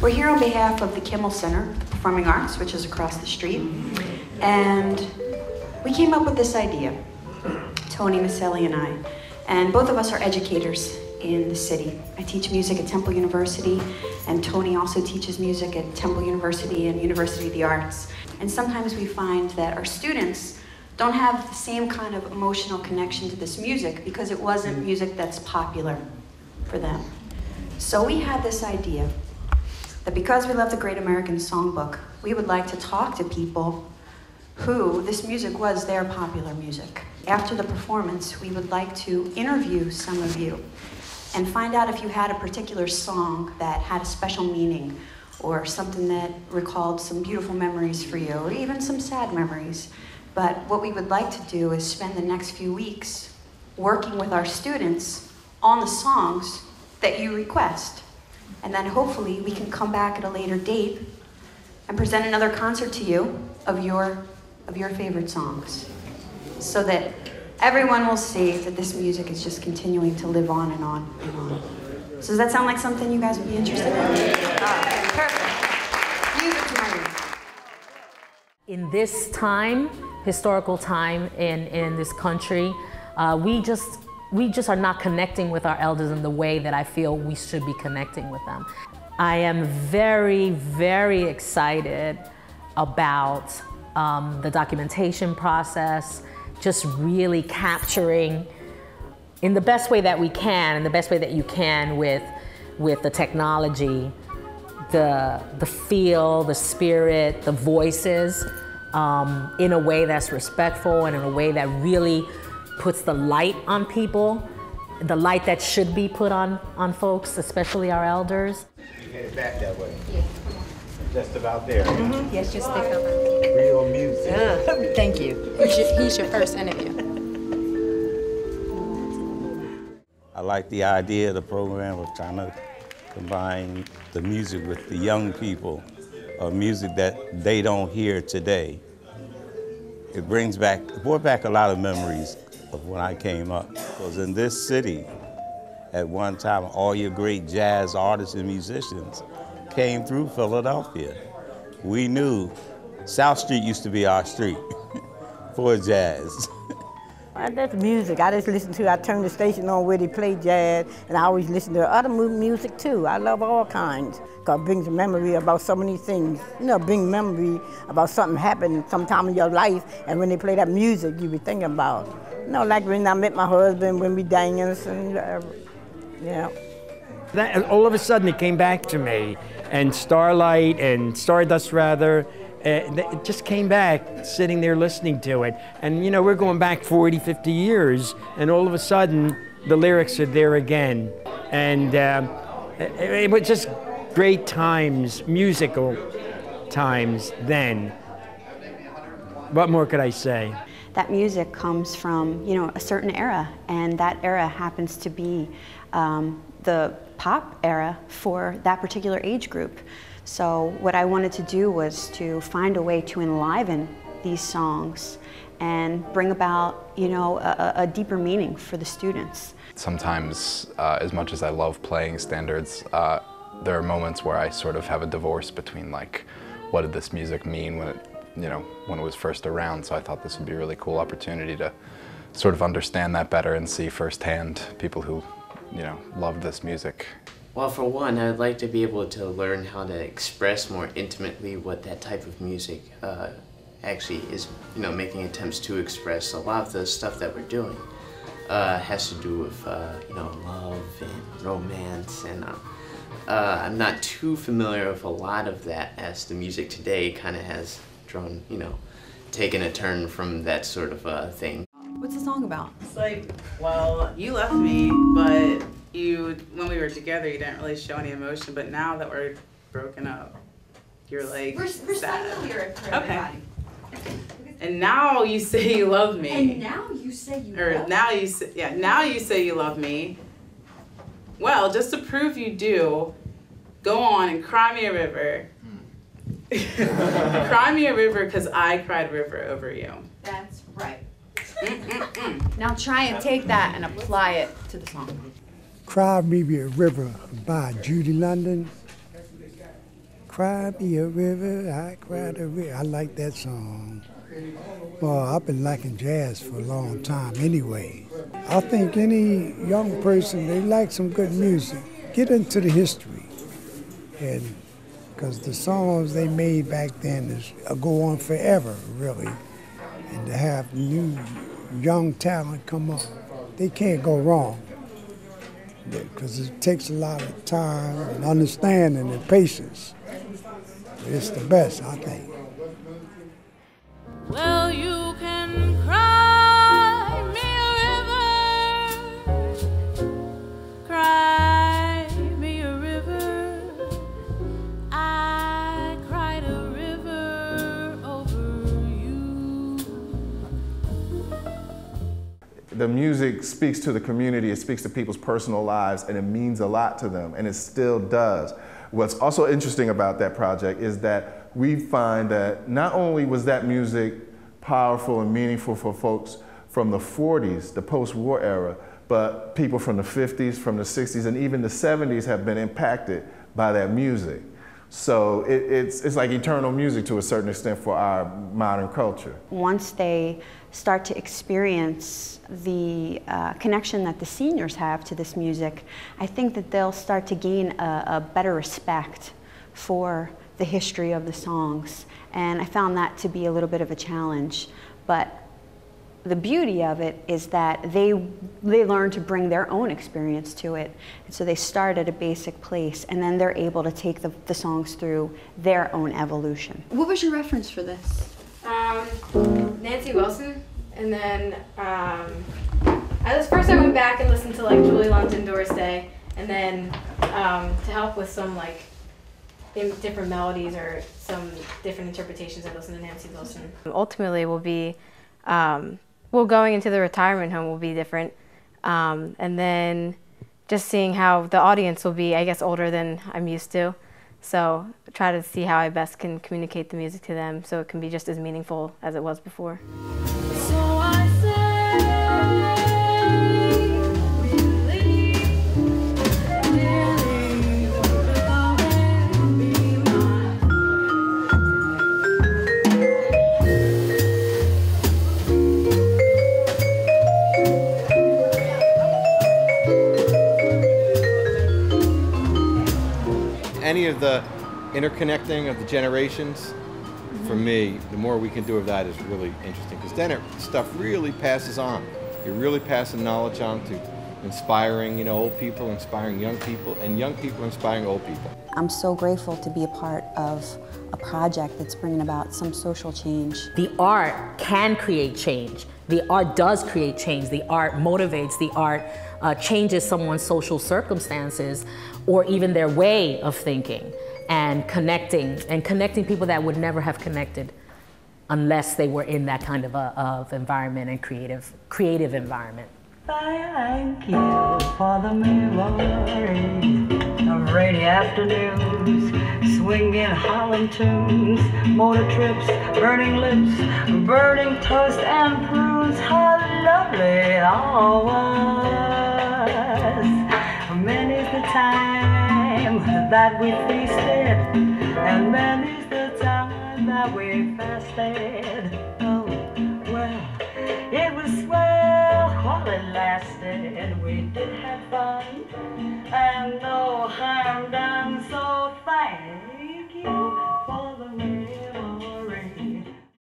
We're here on behalf of the Kimmel Center, the Performing Arts, which is across the street, and we came up with this idea, Tony Maselli and I, and both of us are educators in the city. I teach music at Temple University, and Tony also teaches music at Temple University and University of the Arts. And sometimes we find that our students don't have the same kind of emotional connection to this music because it wasn't music that's popular for them. So we had this idea that because we love the Great American Songbook, we would like to talk to people who this music was their popular music. After the performance, we would like to interview some of you and find out if you had a particular song that had a special meaning or something that recalled some beautiful memories for you or even some sad memories. But what we would like to do is spend the next few weeks working with our students on the songs that you request. And then hopefully we can come back at a later date and present another concert to you of your favorite songs, so that everyone will see that this music is just continuing to live on and on and on. So does that sound like something you guys would be interested in? Perfect. Music to my ears. In this time, historical time in this country, we just are not connecting with our elders in the way that I feel we should be connecting with them. I am very, very excited about the documentation process, just really capturing in the best way that we can, and the best way that you can with the technology, the feel, the spirit, the voices, in a way that's respectful and in a way that really puts the light on people, the light that should be put on folks, especially our elders. Head back that way. Yeah. Just about there. Mm-hmm. Yes, just stick up. Real music. Thank you. He's your first interview. I like the idea of the program of trying to combine the music with the young people, music that they don't hear today. It brought back a lot of memories of when I came up. Because in this city, at one time, all your great jazz artists and musicians came through Philadelphia. We knew South Street used to be our street for jazz. That's music. I just listen to, I turn the station on where they play jazz, and I always listen to other music too. I love all kinds, because it brings a memory about so many things. You know, bring memory about something happened sometime in your life, and when they play that music, you be thinking about. You know, like when I met my husband, when we danced, and yeah. All of a sudden it came back to me, and Starlight and Stardust rather, it just came back sitting there listening to it. And you know, we're going back 40, 50 years, and all of a sudden the lyrics are there again. And it was just great times, musical times then. What more could I say? That music comes from, you know, a certain era, and that era happens to be the pop era for that particular age group. So what I wanted to do was to find a way to enliven these songs and bring about, you know, a deeper meaning for the students. Sometimes, as much as I love playing standards, there are moments where I sort of have a divorce between, like, what did this music mean when it was first around. So I thought this would be a really cool opportunity to sort of understand that better and see firsthand people who, you know, love this music. Well, for one, I'd like to be able to learn how to express more intimately what that type of music actually is, you know, making attempts to express. A lot of the stuff that we're doing has to do with, you know, love and romance, and I'm not too familiar with a lot of that, as the music today kind of has drawn, you know, taken a turn from that sort of thing. What's the song about? It's like, well, you left me, but when we were together, you didn't really show any emotion, but now that we're broken up, you're like Recite sad. the lyric for Okay. everybody. And now you say you love me. And now you say you love Now you say, now you say you love me. Well, just to prove you do, go on and cry me a river. Cry me a river because I cried river over you. That's right. Now try and take that and apply it to the song. Cry Me a River by Judy London. Cry me a river, I cried a river. I like that song. Well, I've been liking jazz for a long time anyway. I think any young person, they like some good music. Get into the history. And because the songs they made back then go on forever, really. And to have new young talent come up, they can't go wrong. Because it takes a lot of time and understanding and patience. It's the best, I think. Well, you can cry me a river, cry me a river. I cried a river over you. The music speaks to the community, it speaks to people's personal lives, and it means a lot to them, and it still does. What's also interesting about that project is that we find that not only was that music powerful and meaningful for folks from the 40s, the post-war era, but people from the 50s, from the 60s, and even the 70s have been impacted by that music. So it's like eternal music to a certain extent for our modern culture. Once they start to experience the connection that the seniors have to this music, I think that they'll start to gain a better respect for the history of the songs. And I found that to be a little bit of a challenge. But the beauty of it is that they learn to bring their own experience to it. And so they start at a basic place, and then they're able to take the songs through their own evolution. What was your reference for this? Nancy Wilson, and then first I went back and listened to like Julie London, Doris Day, and then to help with some like different melodies or some different interpretations, I listened to Nancy Wilson. Ultimately, will be going into the retirement home will be different, and then just seeing how the audience will be, I guess, older than I'm used to. So try to see how I best can communicate the music to them so it can be just as meaningful as it was before. So I any of the interconnecting of the generations, for me, the more we can do of that is really interesting, because then stuff really passes on. You're really passing knowledge on to inspiring, old people, inspiring young people, and young people inspiring old people. I'm so grateful to be a part of a project that's bringing about some social change. The art can create change. The art does create change. The art motivates. The art changes someone's social circumstances or even their way of thinking and connecting people that would never have connected unless they were in that kind of environment and creative environment. Thank you for the memories of rainy afternoons, swinging Harlem tunes, motor trips, burning lips, burning toast and prunes. How lovely it all was. Many's the time that we feasted, and many's the time that we fasted. Oh, well, it was swell while it lasted. We did have fun.